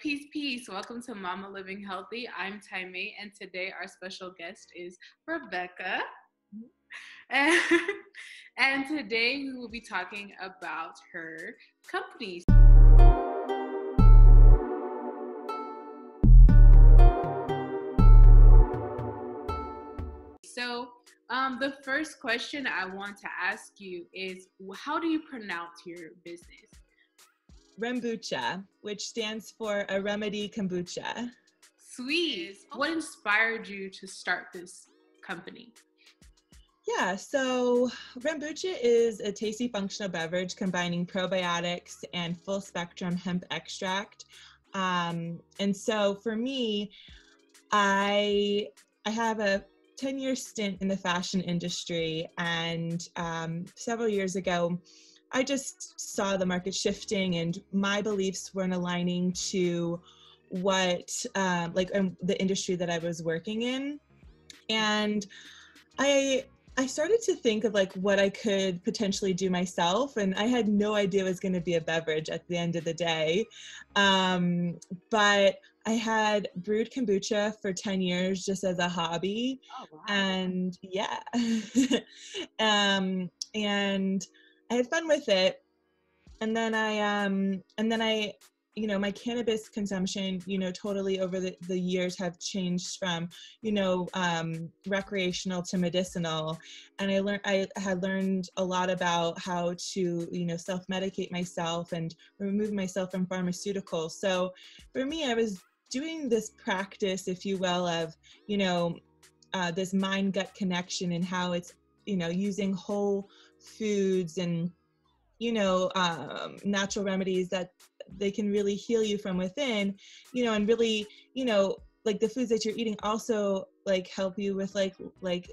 Peace, peace. Welcome to Mama Living Healthy. I'm Taimei, and today our special guest is Rebecca. And, and today we will be talking about her company. So, the first question I want to ask you is, how do you pronounce your business? Rembucha, which stands for a remedy kombucha. Sweet. What inspired you to start this company? Yeah, so Rembucha is a tasty functional beverage combining probiotics and full spectrum hemp extract. And so for me, I have a 10-year stint in the fashion industry, and several years ago, I just saw the market shifting and my beliefs weren't aligning to what, the industry that I was working in. And I started to think of like what I could potentially do myself. And I had no idea it was going to be a beverage at the end of the day. But I had brewed kombucha for 10 years just as a hobby. Oh, wow. And yeah. And I had fun with it. And then I, my cannabis consumption, totally over the years have changed from, recreational to medicinal. And I had learned a lot about how to, self-medicate myself and remove myself from pharmaceuticals. So for me, I was doing this practice, if you will, of, this mind-gut connection and how it's, using whole foods and, natural remedies that they can really heal you from within, and really, like the foods that you're eating also like help you with like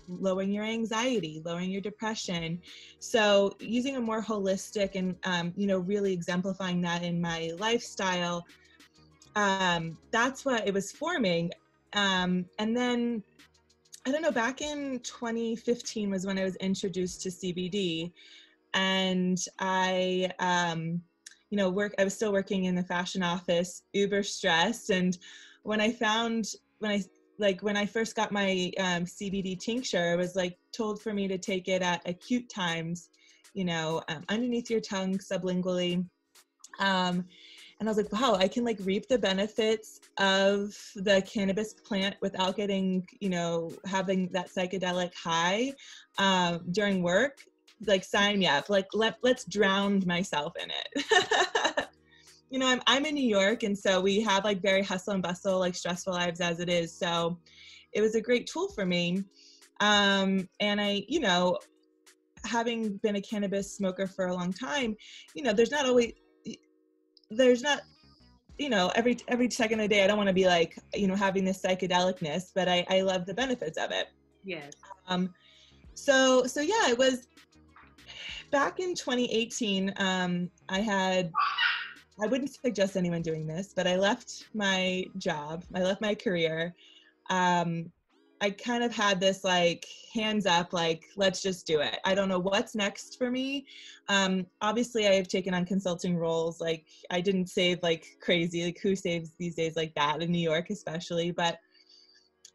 lowering your anxiety, lowering your depression. So using a more holistic and, really exemplifying that in my lifestyle, that's what it was forming. And then, I don't know, back in 2015 was when I was introduced to CBD. And I was still working in the fashion office, uber stressed. And when I first got my CBD tincture, it was like told for me to take it at acute times, underneath your tongue sublingually. And I was like, wow, I can like reap the benefits of the cannabis plant without getting, having that psychedelic high during work. Like, sign me up, like let's drown myself in it. I'm in New York, and so we have like very hustle and bustle, like stressful lives as it is. So it was a great tool for me. And I, having been a cannabis smoker for a long time, there's not, every second of the day, I don't want to be like, having this psychedelicness, but I love the benefits of it. Yes. So yeah, it was back in 2018. I wouldn't suggest anyone doing this, but I left my job. I left my career. I kind of had this like hands up, like, let's just do it. I don't know what's next for me. Obviously I have taken on consulting roles. Like, I didn't save like crazy, like who saves these days like that in New York, especially. But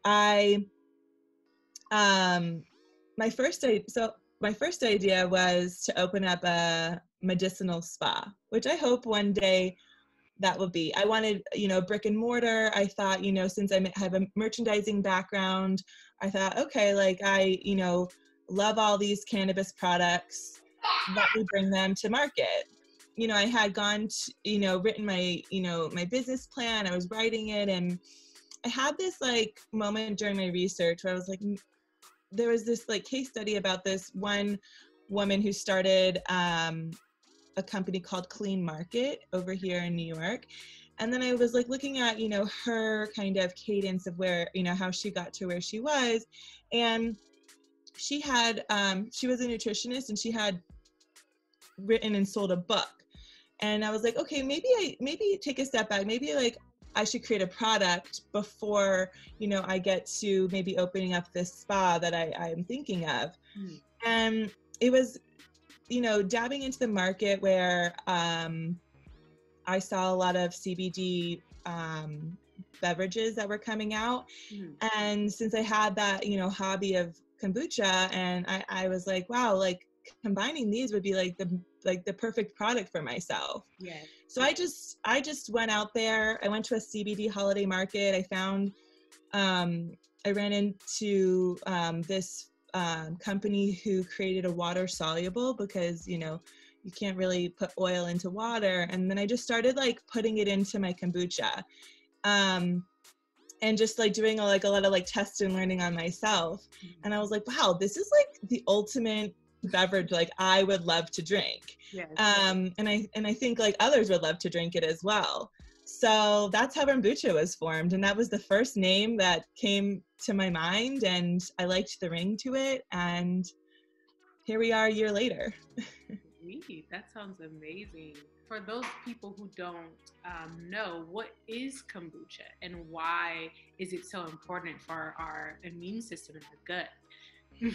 my first idea was to open up a medicinal spa, which I hope one day that will be. I wanted, brick and mortar. I thought, since I have a merchandising background, I thought, okay, like I, love all these cannabis products. Let me bring them to market. I had gone to, written my, my business plan. I was writing it, and I had this like moment during my research where I was like, there was this like case study about this one woman who started a company called Clean Market over here in New York. And then I was like looking at, her kind of cadence of where, how she got to where she was. And she had, she was a nutritionist, and she had written and sold a book. And I was like, okay, maybe take a step back. Maybe like I should create a product before, I get to maybe opening up this spa that I'm thinking of. And it was, dabbing into the market where I saw a lot of CBD beverages that were coming out. Mhm. And since I had that, hobby of kombucha, and I was like, wow, like combining these would be like the perfect product for myself. Yeah. So I just went out there. I went to a CBD holiday market. I ran into this company who created a water soluble, because you can't really put oil into water. And then I just started like putting it into my kombucha, and just like doing a lot of like test and learning on myself. And I was like, wow, this is like the ultimate beverage like I would love to drink. Yes. And I think like others would love to drink it as well. So that's how Rembucha was formed, and that was the first name that came to my mind, and I liked the ring to it, and here we are a year later. Sweet. That sounds amazing. For those people who don't know, what is kombucha and why is it so important for our immune system and our gut?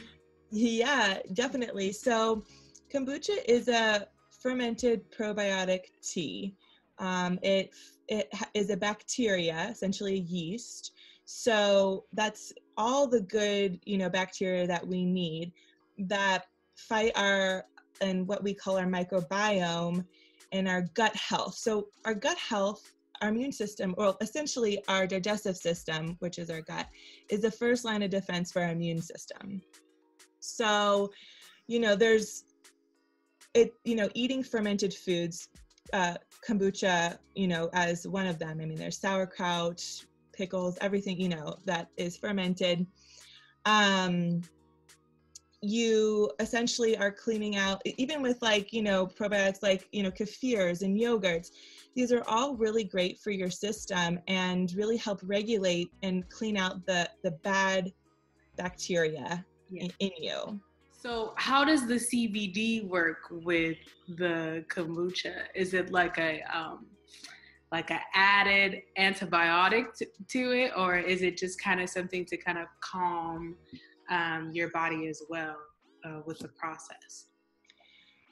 Yeah, definitely. So kombucha is a fermented probiotic tea. It is a bacteria, essentially a yeast. So that's all the good, bacteria that we need that fight and what we call our microbiome and our gut health. So our gut health, our immune system, or essentially our digestive system, which is our gut, is the first line of defense for our immune system. So, there's it, eating fermented foods, kombucha, as one of them. I mean, there's sauerkraut, pickles, everything, that is fermented. You essentially are cleaning out, even with like, probiotics, like, kefirs and yogurts. These are all really great for your system and really help regulate and clean out the bad bacteria in you. So how does the CBD work with the kombucha? Is it like a added antibiotic to it, or is it just kind of something to kind of calm your body as well with the process?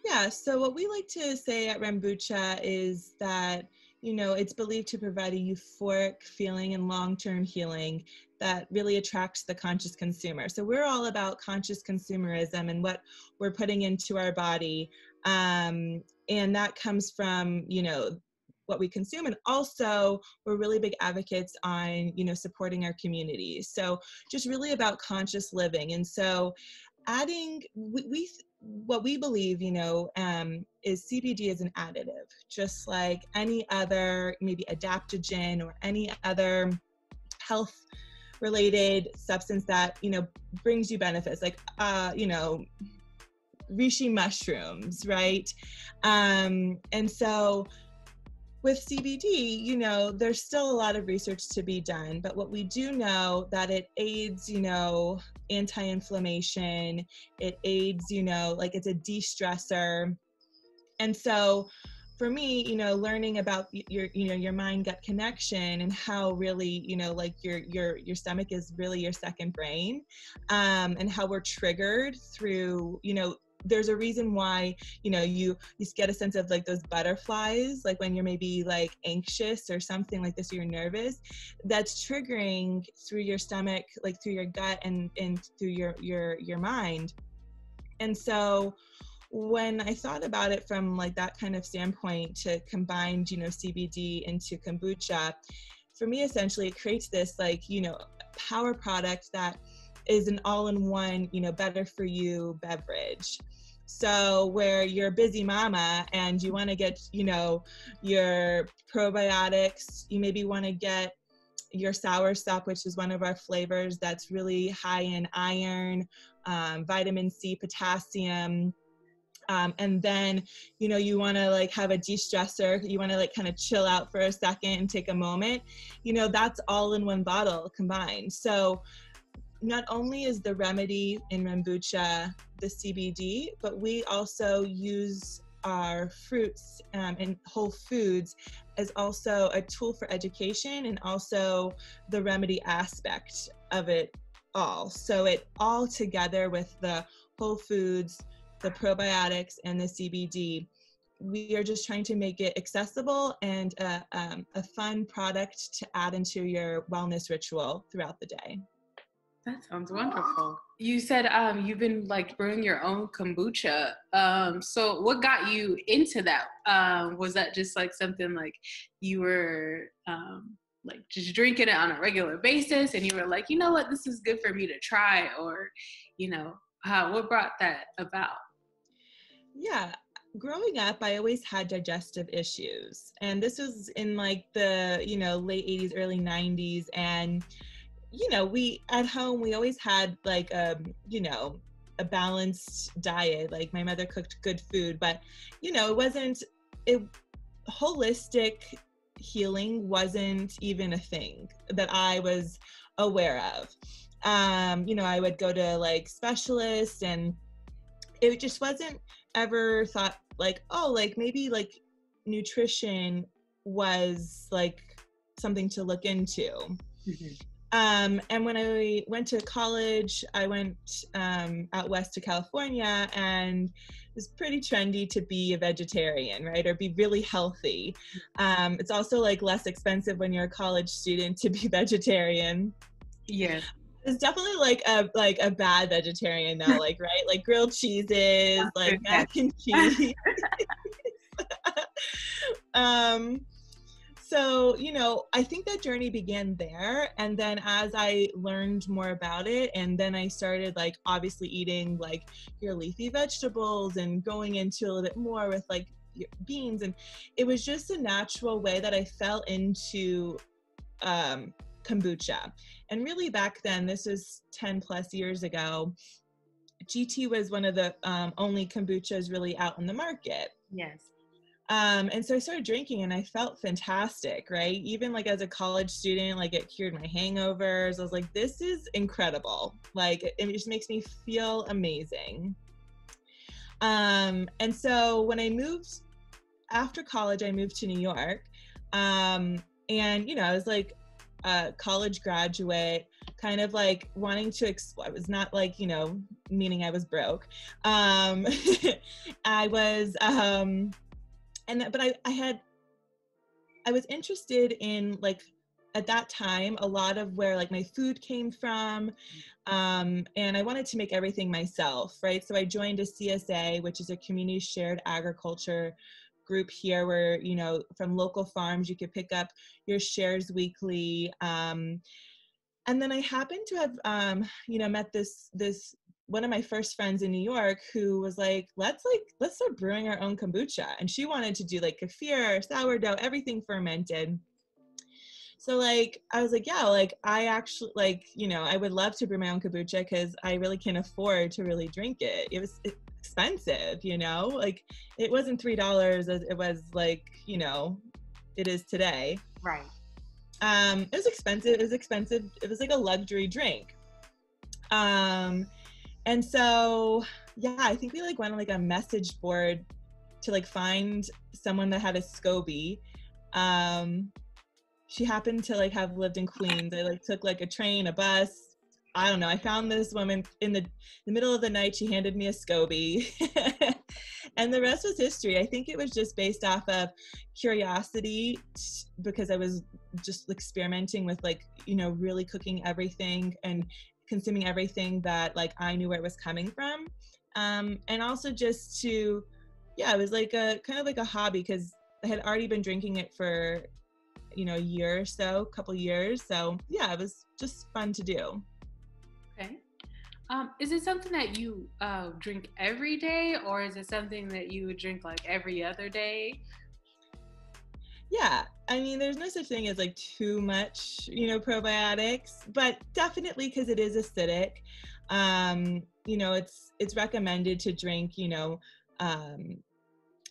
Yeah, so what we like to say at Rembucha is that, it's believed to provide a euphoric feeling and long-term healing that really attracts the conscious consumer. So we're all about conscious consumerism and what we're putting into our body. And that comes from, what we consume. And also we're really big advocates on, supporting our communities. So just really about conscious living. And so adding, what we believe, is CBD is an additive, just like any other maybe adaptogen or any other health related substance that, brings you benefits, like, reishi mushrooms, right? And so with CBD, there's still a lot of research to be done, but what we do know that it aids, anti-inflammation, it aids, like it's a de-stressor. And so for me, learning about your mind-gut connection and how really, like your stomach is really your second brain, and how we're triggered through, there's a reason why, you get a sense of like those butterflies, like when you're maybe like anxious or something like this, or you're nervous, that's triggering through your stomach, like through your gut and through your mind. And so when I thought about it from like that kind of standpoint to combine, CBD into kombucha, for me, essentially it creates this like, power product that is an all-in-one, better for you beverage. So where you're a busy mama and you want to get, your probiotics, you maybe want to get your soursop, which is one of our flavors that's really high in iron, vitamin C, potassium. And then, you want to like have a de-stressor, you want to like kind of chill out for a second and take a moment, that's all in one bottle combined. So not only is the remedy in Rembucha the CBD, but we also use our fruits and whole foods as also a tool for education and also the remedy aspect of it all. So it all together with the whole foods, the probiotics, and the CBD we are just trying to make it accessible and a fun product to add into your wellness ritual throughout the day. That sounds wonderful. You said you've been like brewing your own kombucha. So what got you into that? Was that just like something like you were like just drinking it on a regular basis and you were like, you know what, this is good for me to try? Or, you know, what brought that about? Yeah. Growing up, I always had digestive issues. And this was in like the, you know, late 80s, early 90s. And you know, we at home, we always had like you know, a balanced diet. Like my mother cooked good food, but you know, holistic healing wasn't even a thing that I was aware of. You know, I would go to like specialists and it just wasn't ever thought like, oh, like maybe like nutrition was like something to look into. Mm-hmm. And when I went to college, I went out west to California, and it was pretty trendy to be a vegetarian, right? Or be really healthy. It's also like less expensive when you're a college student to be vegetarian. Yeah. It's definitely like a bad vegetarian though, like, right? Like grilled cheeses, like mac and cheese. So, you know, I think that journey began there. And then as I learned more about it, and then I started like obviously eating like your leafy vegetables and going into a little bit more with like beans. And it was just a natural way that I fell into kombucha. And really back then, this was 10 plus years ago, GT was one of the only kombuchas really out in the market. Yes. And so I started drinking and I felt fantastic, right? Even like as a college student, like it cured my hangovers. I was like, this is incredible. Like it just makes me feel amazing. And so when I moved after college, I moved to New York. And, you know, I was like a college graduate, kind of like wanting to explore. I was not like, you know, meaning I was broke. I was, but I was interested in like at that time a lot of where like my food came from, and I wanted to make everything myself, right? So I joined a CSA, which is a community shared agriculture group here, where, you know, from local farms you could pick up your shares weekly. And then I happened to have you know, met this one of my first friends in New York who was like, let's start brewing our own kombucha. And she wanted to do like kefir, sourdough, everything fermented. So like, I was like, yeah, like I actually like, you know, I would love to brew my own kombucha because I really can't afford to really drink it. It was expensive, you know, like it wasn't $3 as it was like, you know, it is today. Right. It was expensive. It was like a luxury drink. And so, yeah, I think we like went on like a message board to like find someone that had a SCOBY. She happened to like have lived in Queens. I like took like a train, a bus. I don't know. I found this woman in the middle of the night. She handed me a SCOBY. And the rest was history. I think it was just based off of curiosity, because I was just experimenting with like, you know, really cooking everything and consuming everything that like I knew where it was coming from. And also just to, yeah, it was like a kind of like a hobby, because I had already been drinking it for, you know, a year or so, couple years. So yeah, it was just fun to do. Okay. Is it something that you drink every day, or is it something that you would drink like every other day? Yeah, I mean, there's no such thing as like too much, you know, probiotics, but definitely because it is acidic. You know, it's recommended to drink, you know,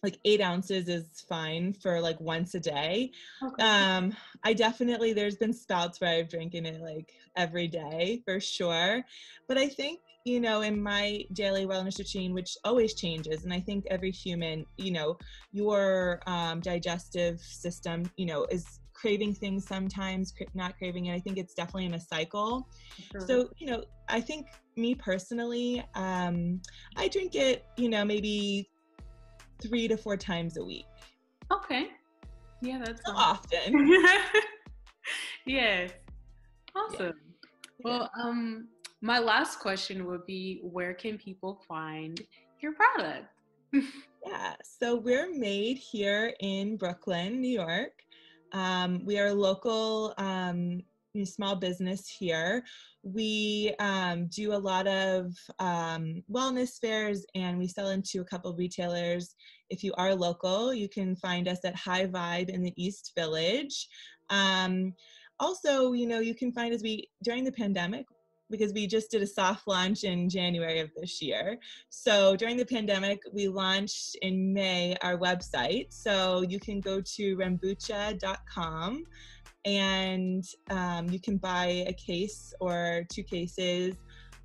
like 8 ounces is fine for like once a day. Okay. I definitely, there's been spouts where I've drinking it like every day for sure. But I think, you know, in my daily wellness routine, which always changes, and I think every human, you know, your digestive system, you know, is craving things sometimes, not craving it. I think it's definitely in a cycle. Sure. So, you know, I think me personally, I drink it, you know, maybe 3 to 4 times a week. Okay. Yeah, that's So often. Yes. Awesome. Yeah. Well, my last question would be, where can people find your product? Yeah, so we're made here in Brooklyn, New York. We are a local small business here. We do a lot of wellness fairs, and we sell into a couple of retailers. If you are local, you can find us at High Vibe in the East Village. Also, you can find us during the pandemic, because we just did a soft launch in January of this year. So during the pandemic, we launched in May our website. So you can go to rembucha.com, and you can buy a case or 2 cases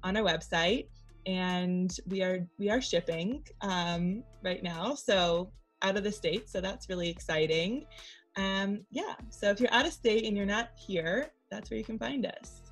on our website. And we are shipping right now, so out of the state. So that's really exciting. So if you're out of state and you're not here, that's where you can find us.